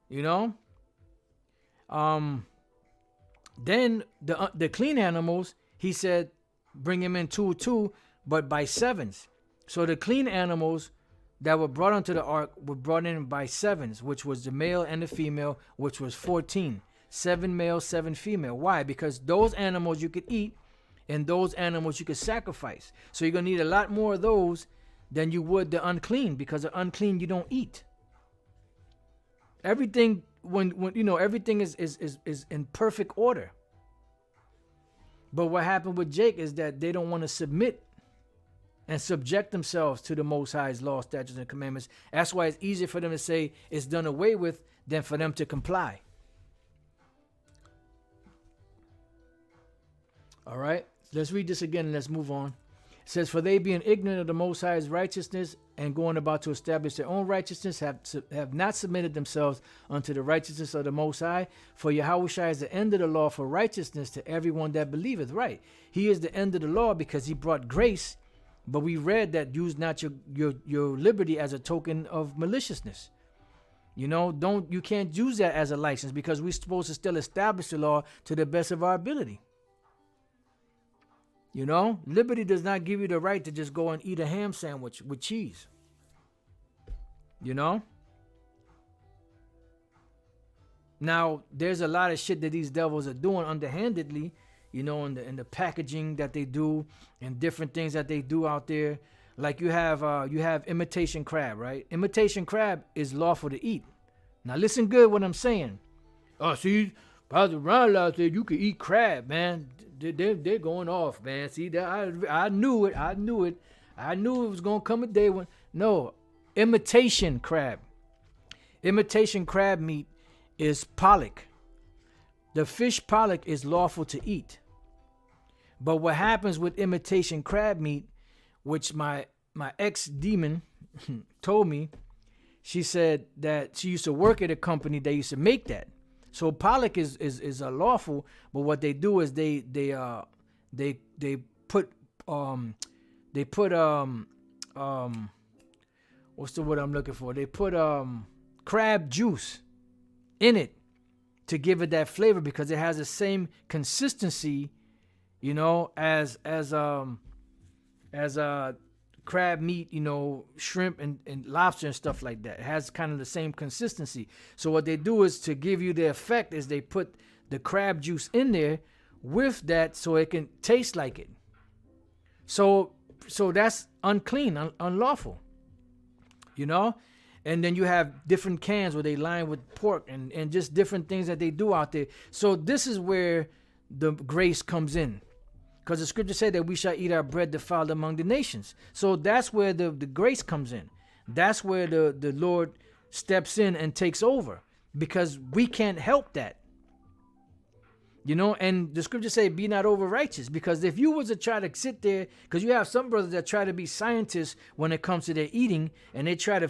Then the clean animals, he said, bring them in 2, but by sevens. So the clean animals that were brought onto the ark were brought in by sevens, which was the male and the female, which was 14. 7 male, 7 female. Why? Because those animals you could eat, and those animals you could sacrifice. So you're going to need a lot more of those than you would the unclean, because the unclean you don't eat. Everything, when everything is in perfect order. But what happened with Jake is that they don't want to submit and subject themselves to the Most High's law, statutes, and commandments. That's why it's easier for them to say it's done away with than for them to comply. All right, let's read this again and let's move on. It says, for they being ignorant of the Most High's righteousness and going about to establish their own righteousness have not submitted themselves unto the righteousness of the Most High. For Yahushua is the end of the law for righteousness to everyone that believeth. Right. He is the end of the law because he brought grace. But we read that use not your liberty as a token of maliciousness. You can't use that as a license, because we're supposed to still establish the law to the best of our ability. Liberty does not give you the right to just go and eat a ham sandwich with cheese. Now, there's a lot of shit that these devils are doing underhandedly, in the packaging that they do and different things that they do out there. Like you have imitation crab, right? Imitation crab is lawful to eat. Now, listen good what I'm saying. Oh, see, Pastor Ron said you could eat crab, man. They're going off, man. See that I knew it. I knew it was gonna come a day when imitation crab meat is pollock. The fish pollock is lawful to eat. But what happens with imitation crab meat, which my ex-demon told me, she said that she used to work at a company that used to make that. So pollock is a lawful, but what they do is they put what's the word I'm looking for? They put crab juice in it to give it that flavor, because it has the same consistency, as crab meat, shrimp and lobster and stuff like that. It has kind of the same consistency. So what they do is, to give you the effect, is they put the crab juice in there with that so it can taste like it. So that's unclean, unlawful, And then you have different cans where they line with pork and just different things that they do out there. So this is where the grace comes in. Because the scripture said that we shall eat our bread defiled among the nations. So that's where the grace comes in. That's where the Lord steps in and takes over. Because we can't help that. And the scripture say, be not over righteous. Because if you was to try to sit there, because you have some brothers that try to be scientists when it comes to their eating, and they try to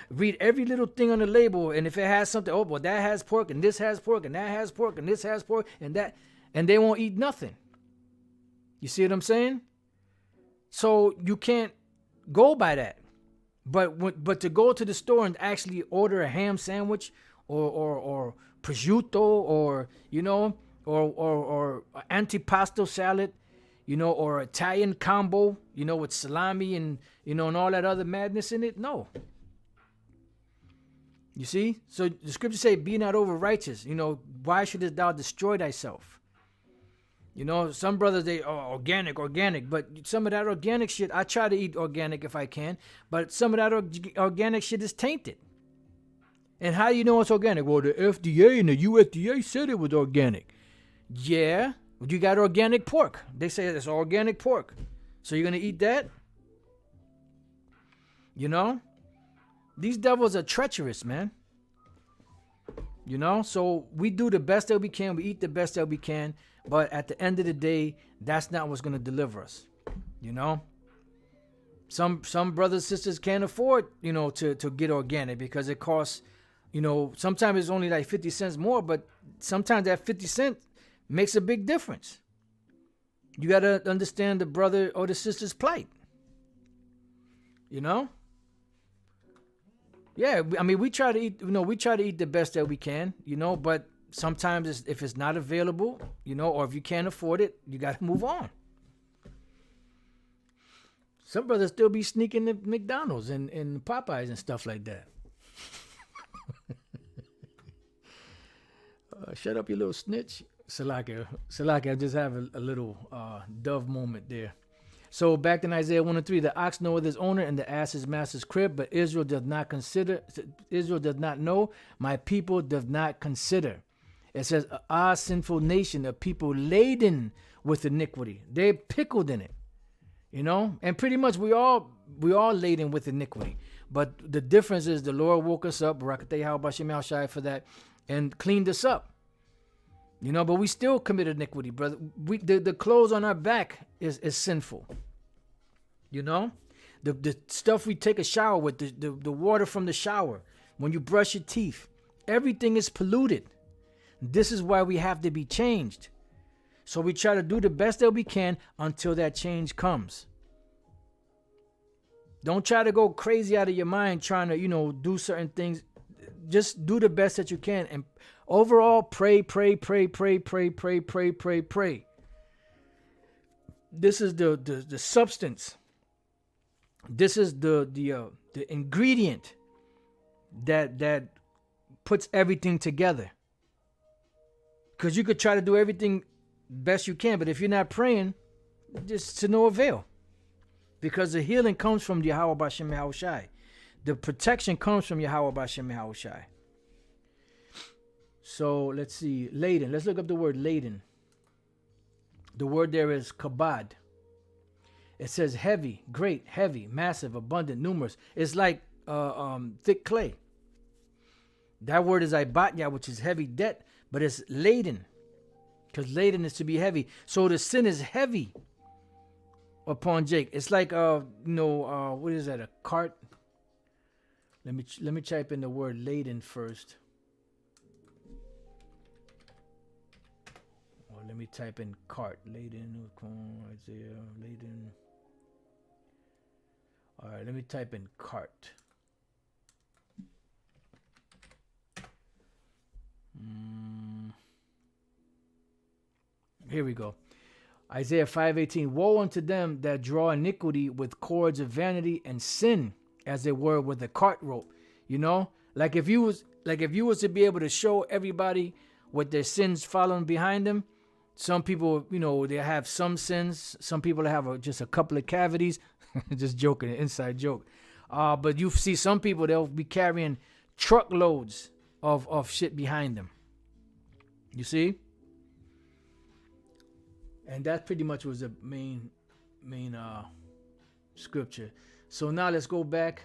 read every little thing on the label, and if it has something, well, that has pork, and this has pork, and that has pork, and this has pork, and that, and they won't eat nothing. You see what I'm saying? So you can't go by that. But to go to the store and actually order a ham sandwich or prosciutto or antipasto salad, or Italian combo, with salami and and all that other madness in it, no. You see? So the scriptures say, be not over righteous. Why shouldest thou destroy thyself? You know, some brothers, they are organic, but some of that organic shit, I try to eat organic if I can, but some of that organic shit is tainted. And how do you know it's organic? Well, the FDA and the USDA said it was organic. Yeah, you got organic pork. They say it's organic pork. So you're going to eat that? You know? These devils are treacherous, man. You know? So we do the best that we can. We eat the best that we can. But at the end of the day, that's not what's going to deliver us. You know? Some brothers and sisters can't afford, you know, to get organic because it costs, you know, sometimes it's only like 50 cents more, but sometimes that 50 cents makes a big difference. You got to understand the brother or the sister's plight. You know? Yeah, I mean, we try to eat, you know, we try to eat the best that we can, you know, but sometimes if it's not available, you know, or if you can't afford it, you got to move on. Some brothers still be sneaking to McDonald's and Popeyes and stuff like that. Shut up, you little snitch. Salaka, I just have a little dove moment there. So back in Isaiah 1 and 3, the ox knoweth his owner and the ass his master's crib, but Israel does not know, my people does not consider. It says, sinful nation, a people laden with iniquity. They're pickled in it, you know? And pretty much we all laden with iniquity. But the difference is the Lord woke us up, for that, and cleaned us up. You know, but we still commit iniquity, brother. The clothes on our back is sinful. You know? The stuff we take a shower with, the water from the shower, when you brush your teeth, everything is polluted. This is why we have to be changed. So we try to do the best that we can until that change comes. Don't try to go crazy out of your mind trying to, you know, do certain things. Just do the best that you can. And overall, pray. This is the substance. This is the ingredient that puts everything together. Because you could try to do everything best you can, but if you're not praying, just to no avail. Because the healing comes from Yahweh B'Shem Yahushai. The protection comes from Yahweh B'Shem Yahushai. So let's see, laden. Let's look up the word laden. The word there is kabad. It says heavy, great, heavy, massive, abundant, numerous. It's like thick clay. That word is ibatya, which is heavy debt, but it's laden. Because laden is to be heavy. So the sin is heavy upon Jake. It's like what is that? A cart. Let me type in the word laden first. Or let me type in cart. Laden, Isaiah, laden. All right, let me type in cart. Here we go. Isaiah 5:18. Woe unto them that draw iniquity with cords of vanity and sin, as it were with a cart rope. You know, like if you was to be able to show everybody what their sins following behind them. Some people, you know, they have some sins. Some people have just a couple of cavities. Just joking, an inside joke. But you see some people, they'll be carrying truckloads of shit behind them. You see? And that pretty much was the main scripture. So now let's go back.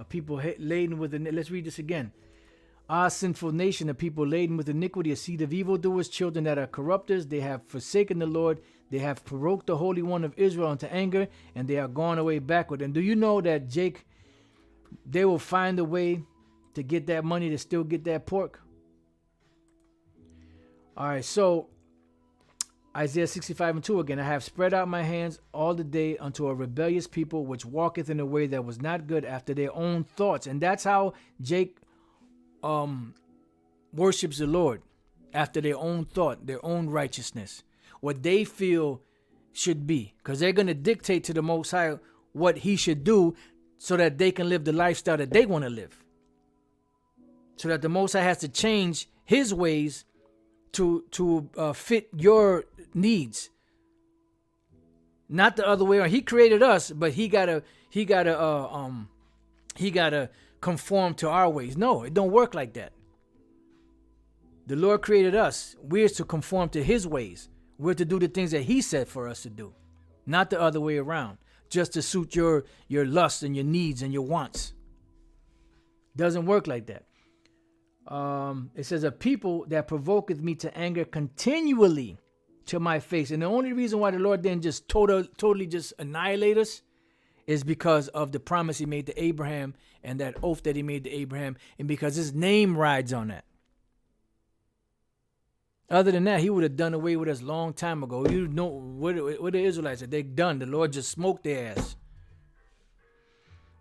A people laden with let's read this again. Sinful nation, a people laden with iniquity, a seed of evildoers, children that are corrupters. They have forsaken the Lord. They have provoked the Holy One of Israel into anger, and they are gone away backward. And do you know that Jake, they will find a way to get that money to still get that pork? All right, so Isaiah 65:2 again. I have spread out my hands all the day unto a rebellious people, which walketh in a way that was not good after their own thoughts. And that's how Jake worships the Lord, after their own thought, their own righteousness, what they feel should be, because they're going to dictate to the Most High what he should do so that they can live the lifestyle that they want to live, so that the Most High has to change his ways to fit your needs, not the other way around. He created us, but he gotta conform to our ways. No, it don't work like that. The Lord created us. We're to conform to his ways. We're to do the things that he said for us to do, not the other way around, just to suit your lusts and your needs and your wants. Doesn't work like that. It says, a people that provoketh me to anger continually to my face. And the only reason why the Lord didn't just totally just annihilate us is because of the promise he made to Abraham and that oath that he made to Abraham, and because his name rides on that. Other than that, he would have done away with us long time ago. You know what the Israelites said. They're done. The Lord just smoked their ass.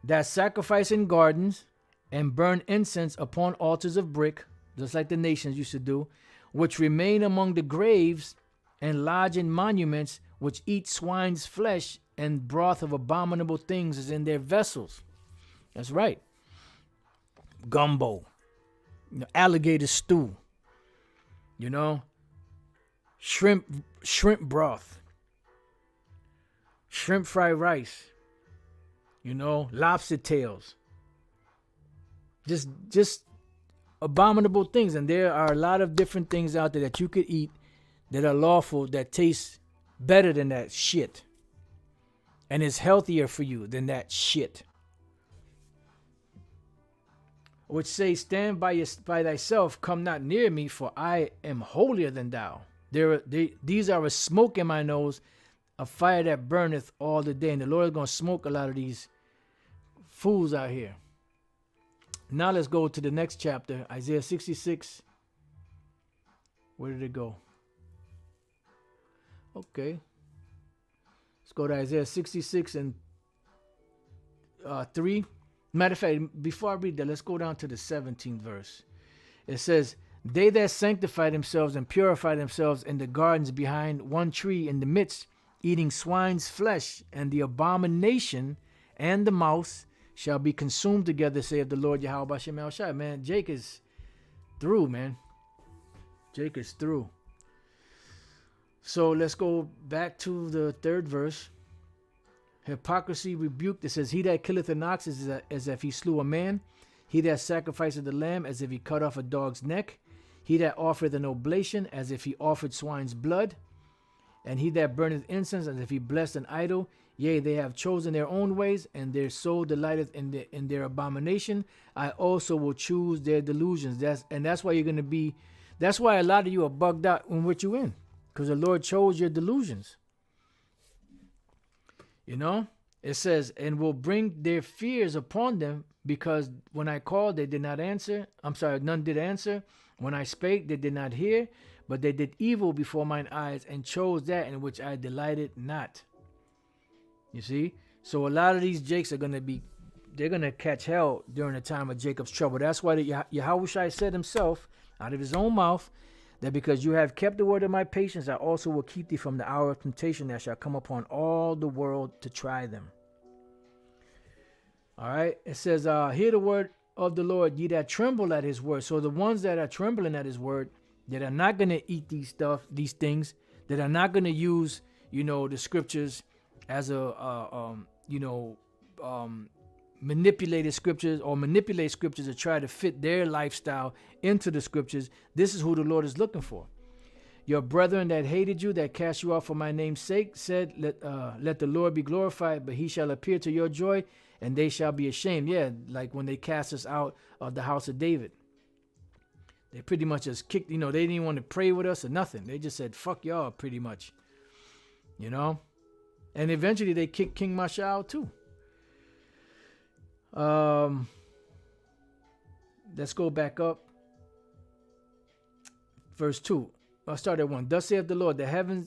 That sacrifice in gardens and burn incense upon altars of brick, just like the nations used to do, which remain among the graves and lodge in monuments, which eat swine's flesh and broth of abominable things is in their vessels. That's right. Gumbo, alligator stew, shrimp broth, shrimp fried rice, lobster tails. Just abominable things. And there are a lot of different things out there that you could eat that are lawful, that taste better than that shit, and is healthier for you than that shit. Which say, stand by thyself, come not near me, for I am holier than thou. These are a smoke in my nose, a fire that burneth all the day. And the Lord is going to smoke a lot of these fools out here. Now let's go to the next chapter, Isaiah 66. Where did it go? Okay. Let's go to Isaiah 66 and 3. Matter of fact, before I read that, let's go down to the 17th verse. It says, they that sanctify themselves and purify themselves in the gardens behind one tree in the midst, eating swine's flesh, and the abomination and the mouse shall be consumed together, saith the Lord Yahweh Bashem El Shai. Man, Jake is through, man. Jake is through. So let's go back to the 3rd verse. Hypocrisy rebuked. It says, he that killeth an ox is as if he slew a man. He that sacrificeth the lamb as if he cut off a dog's neck. He that offereth an oblation as if he offered swine's blood. And he that burneth incense as if he blessed an idol. Yea, they have chosen their own ways, and their soul delighteth in their abomination. I also will choose their delusions. That's why you're going to be. That's why a lot of you are bugged out in what you in, because the Lord chose your delusions. It says, and will bring their fears upon them, because when I called, they did not answer. None did answer. When I spake, they did not hear, but they did evil before mine eyes, and chose that in which I delighted not. You see? So a lot of these Jakes are they're going to catch hell during the time of Jacob's trouble. That's why Yahushua said himself, out of his own mouth, that because you have kept the word of my patience, I also will keep thee from the hour of temptation that shall come upon all the world to try them. All right. It says, hear the word of the Lord, ye that tremble at his word. So the ones that are trembling at his word, that are not going to eat these things, that are not going to use, the scriptures as manipulated scriptures, or manipulate scriptures to try to fit their lifestyle into the scriptures. This is who the Lord is looking for. Your brethren that hated you, that cast you off for my name's sake, said, let the Lord be glorified, but he shall appear to your joy, and they shall be ashamed. Yeah, like when they cast us out of the house of David. They pretty much just kicked, they didn't even want to pray with us or nothing. They just said, fuck y'all, pretty much. And eventually they kicked King Masha out too. Let's go back up. Verse 2. I'll start at 1. Thus saith the Lord, the heaven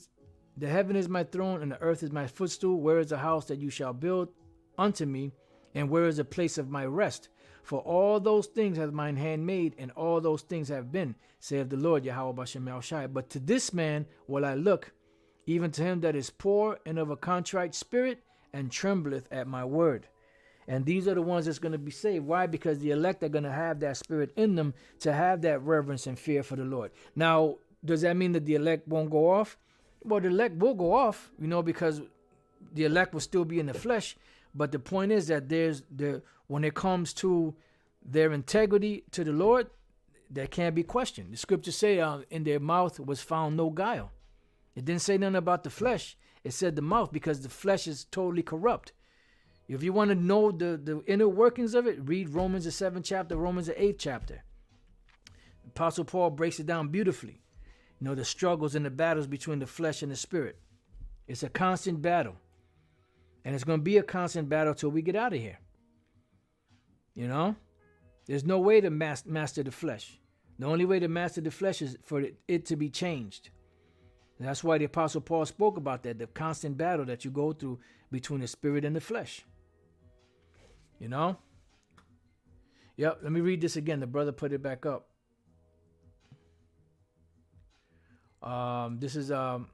is my throne, and the earth is my footstool. Where is the house that you shall build unto me? And where is the place of my rest? For all those things hath mine hand made, and all those things have been, saith the Lord Yahweh Bashem El Shai. But to this man will I look, even to him that is poor and of a contrite spirit, and trembleth at my word. And these are the ones that's going to be saved. Why? Because the elect are going to have that spirit in them to have that reverence and fear for the Lord. Now, does that mean that the elect won't go off? Well, the elect will go off, because the elect will still be in the flesh. But the point is that when it comes to their integrity to the Lord, that can't be questioned. The scriptures say in their mouth was found no guile. It didn't say nothing about the flesh. It said the mouth, because the flesh is totally corrupt. If you want to know the inner workings of it, read Romans the 7th chapter, Romans the 8th chapter. Apostle Paul breaks it down beautifully. The struggles and the battles between the flesh and the spirit. It's a constant battle. And it's going to be a constant battle till we get out of here. There's no way to master the flesh. The only way to master the flesh is for it to be changed. And that's why the Apostle Paul spoke about that, the constant battle that you go through between the spirit and the flesh. Yep, let me read this again. The brother put it back up. This is 1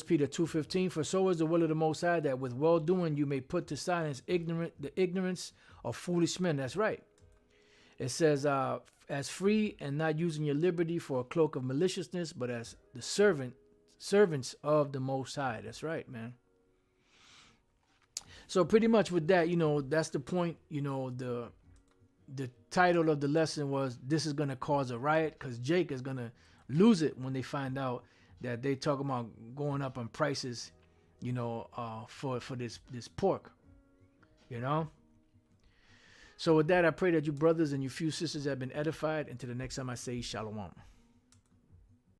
Peter 2:15. For so is the will of the Most High, that with well-doing you may put to silence the ignorance of foolish men. That's right. It says, as free and not using your liberty for a cloak of maliciousness, but as the servants of the Most High. That's right, man. So pretty much with that, that's the point. The title of the lesson was, this is going to cause a riot, because Jake is going to lose it when they find out that they talk about going up on prices, for this pork, So with that, I pray that you brothers and you few sisters have been edified. Until the next time I say shalom.